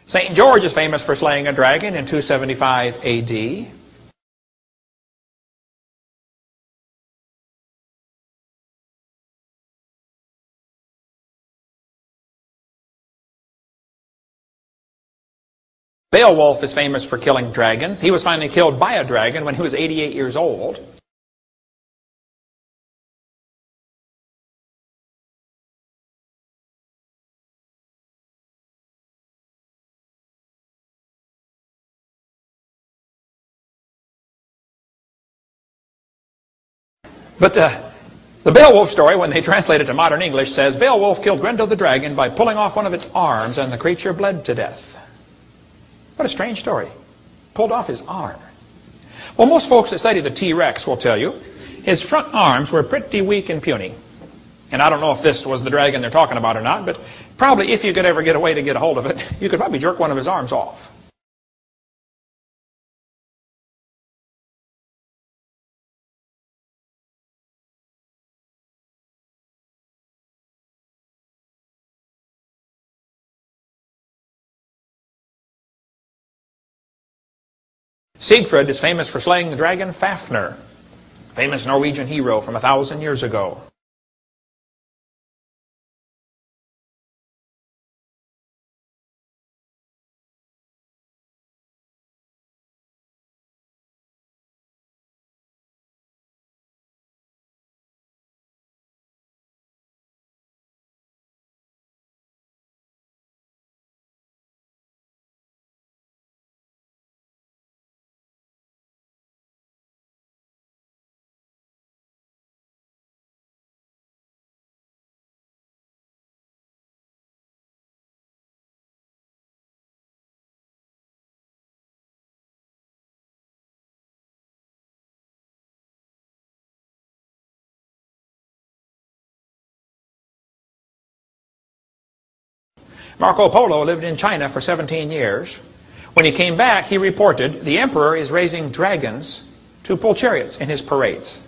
St. George is famous for slaying a dragon in 275 AD. Beowulf is famous for killing dragons. He was finally killed by a dragon when he was 88 years old. But the Beowulf story, when they translate it to modern English, says, Beowulf killed Grendel the dragon by pulling off one of its arms, and the creature bled to death. What a strange story. Pulled off his arm. Well, most folks that study the T-Rex will tell you his front arms were pretty weak and puny. And I don't know if this was the dragon they're talking about or not, but probably if you could ever get a way to get a hold of it, you could probably jerk one of his arms off. Siegfried is famous for slaying the dragon Fafnir, famous Norwegian hero from 1,000 years ago. Marco Polo lived in China for 17 years. When he came back, he reported, the emperor is raising dragons to pull chariots in his parades.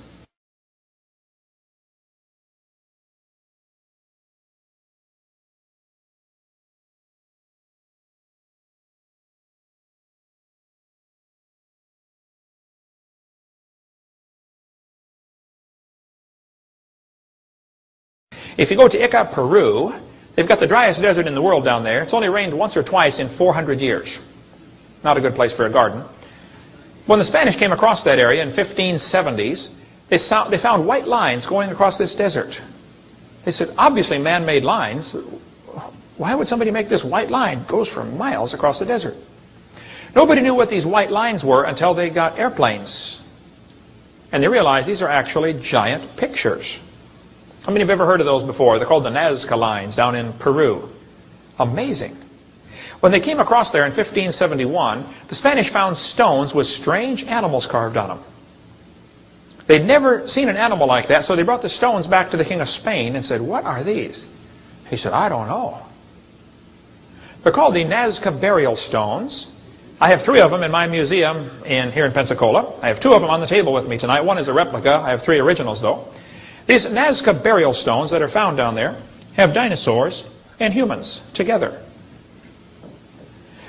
If you go to Ica, Peru, they've got the driest desert in the world down there. It's only rained once or twice in 400 years. Not a good place for a garden. When the Spanish came across that area in 1570s, they found white lines going across this desert. They said, obviously man-made lines. Why would somebody make this white line? It goes for miles across the desert. Nobody knew what these white lines were until they got airplanes. And they realized these are actually giant pictures. How many have ever heard of those before? They're called the Nazca lines down in Peru. Amazing. When they came across there in 1571, the Spanish found stones with strange animals carved on them. They'd never seen an animal like that, so they brought the stones back to the King of Spain and said, what are these? He said, I don't know. They're called the Nazca burial stones. I have 3 of them in my museum here in Pensacola. I have 2 of them on the table with me tonight. One is a replica. I have 3 originals, though. These Nazca burial stones that are found down there have dinosaurs and humans together.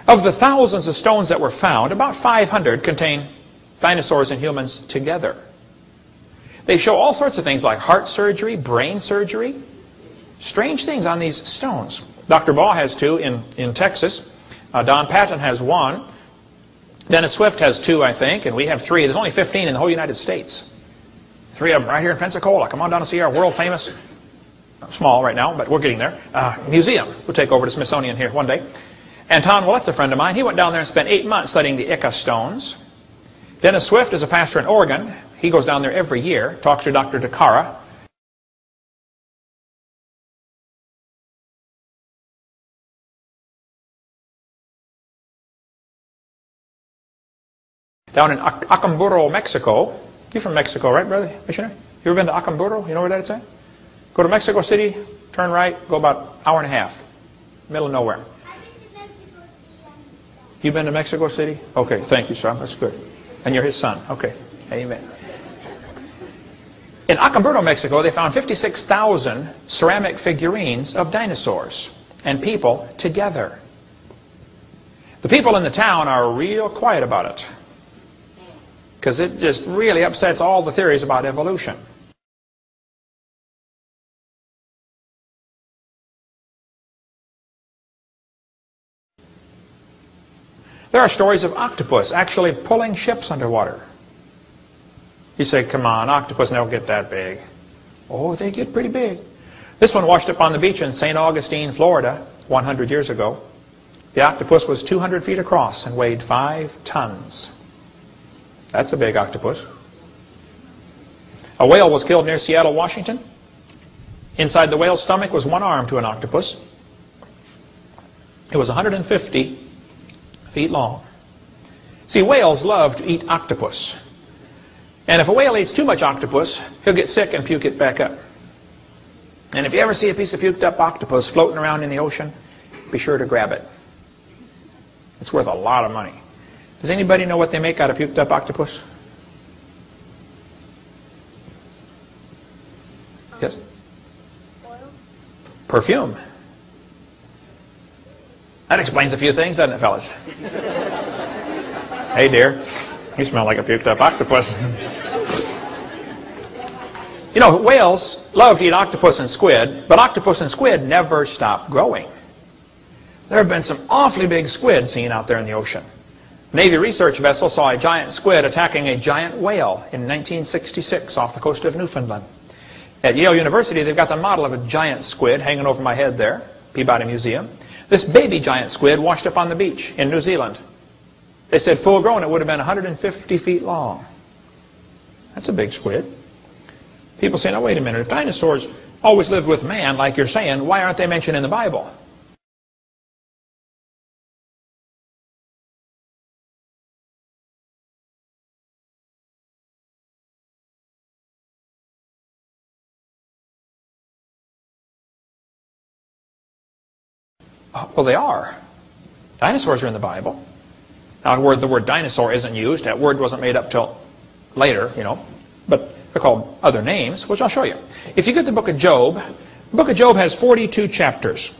Of the thousands of stones that were found, about 500 contain dinosaurs and humans together. They show all sorts of things like heart surgery, brain surgery, strange things on these stones. Dr. Baugh has 2 in Texas. Don Patton has 1. Dennis Swift has 2, I think, and we have 3. There's only 15 in the whole United States. 3 of them right here in Pensacola. Come on down to see our world famous, small right now, but we're getting there, museum. We'll take over to Smithsonian here one day. Anton Willette's a friend of mine. He went down there and spent 8 months studying the Ica stones. Dennis Swift is a pastor in Oregon. He goes down there every year, talks to Dr. DeCara. Down in Acamburo, Mexico. You're from Mexico, right, brother missionary? You ever been to Acamburo? You know where that's at? Go to Mexico City, turn right, go about an hour and a half. Middle of nowhere. You've been to Mexico City? Okay, thank you, sir. That's good. And you're his son. Okay, amen. In Acamburo, Mexico, they found 56,000 ceramic figurines of dinosaurs and people together. The people in the town are real quiet about it, because it just really upsets all the theories about evolution. There are stories of octopus actually pulling ships underwater. You say, come on, octopus never get that big. Oh, they get pretty big. This one washed up on the beach in St. Augustine, Florida, 100 years ago. The octopus was 200 feet across and weighed 5 tons. That's a big octopus. A whale was killed near Seattle, Washington. Inside the whale's stomach was one arm to an octopus. It was 150 feet long. See, whales love to eat octopus. And if a whale eats too much octopus, he'll get sick and puke it back up. And if you ever see a piece of puked up octopus floating around in the ocean, be sure to grab it. It's worth a lot of money. Does anybody know what they make out of puked up octopus? Yes? Oil? Perfume. That explains a few things, doesn't it, fellas? Hey, dear, you smell like a puked up octopus. You know, whales love to eat octopus and squid, but octopus and squid never stop growing. There have been some awfully big squid seen out there in the ocean. Navy research vessel saw a giant squid attacking a giant whale in 1966 off the coast of Newfoundland. At Yale University, they've got the model of a giant squid hanging over my head there, Peabody Museum. This baby giant squid washed up on the beach in New Zealand. They said full grown it would have been 150 feet long. That's a big squid. People say, now wait a minute, if dinosaurs always lived with man, like you're saying, why aren't they mentioned in the Bible? Well, they are. Dinosaurs are in the Bible. Now, the word dinosaur isn't used. That word wasn't made up till later, you know. But they're called other names, which I'll show you. If you get the book of Job, the book of Job has 42 chapters.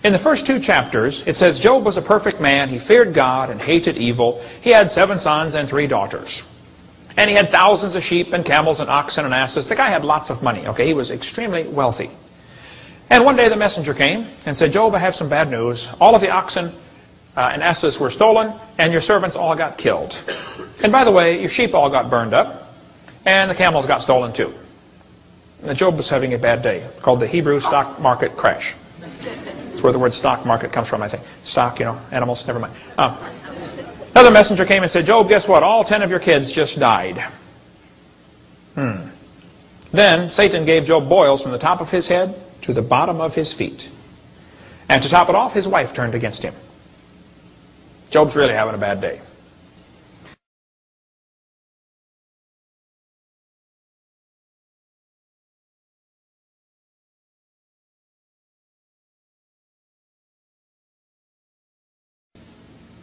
In the first 2 chapters, it says Job was a perfect man. He feared God and hated evil. He had 7 sons and 3 daughters. And he had thousands of sheep and camels and oxen and asses. The guy had lots of money. Okay, he was extremely wealthy. And one day the messenger came and said, Job, I have some bad news. All of the oxen and asses were stolen, and your servants all got killed. And by the way, your sheep all got burned up, and the camels got stolen too. Now, Job was having a bad day, called the Hebrew stock market crash. That's where the word stock market comes from, I think. Stock, you know, animals, never mind. Another messenger came and said, Job, guess what? All 10 of your kids just died. Then Satan gave Job boils from the top of his head to the bottom of his feet. And to top it off, his wife turned against him. Job's really having a bad day.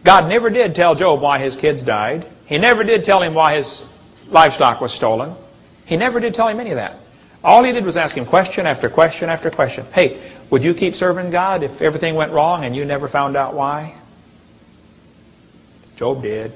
God never did tell Job why his kids died. He never did tell him why his livestock was stolen. He never did tell him any of that. All he did was ask him question after question after question. Hey, would you keep serving God if everything went wrong and you never found out why? Job did.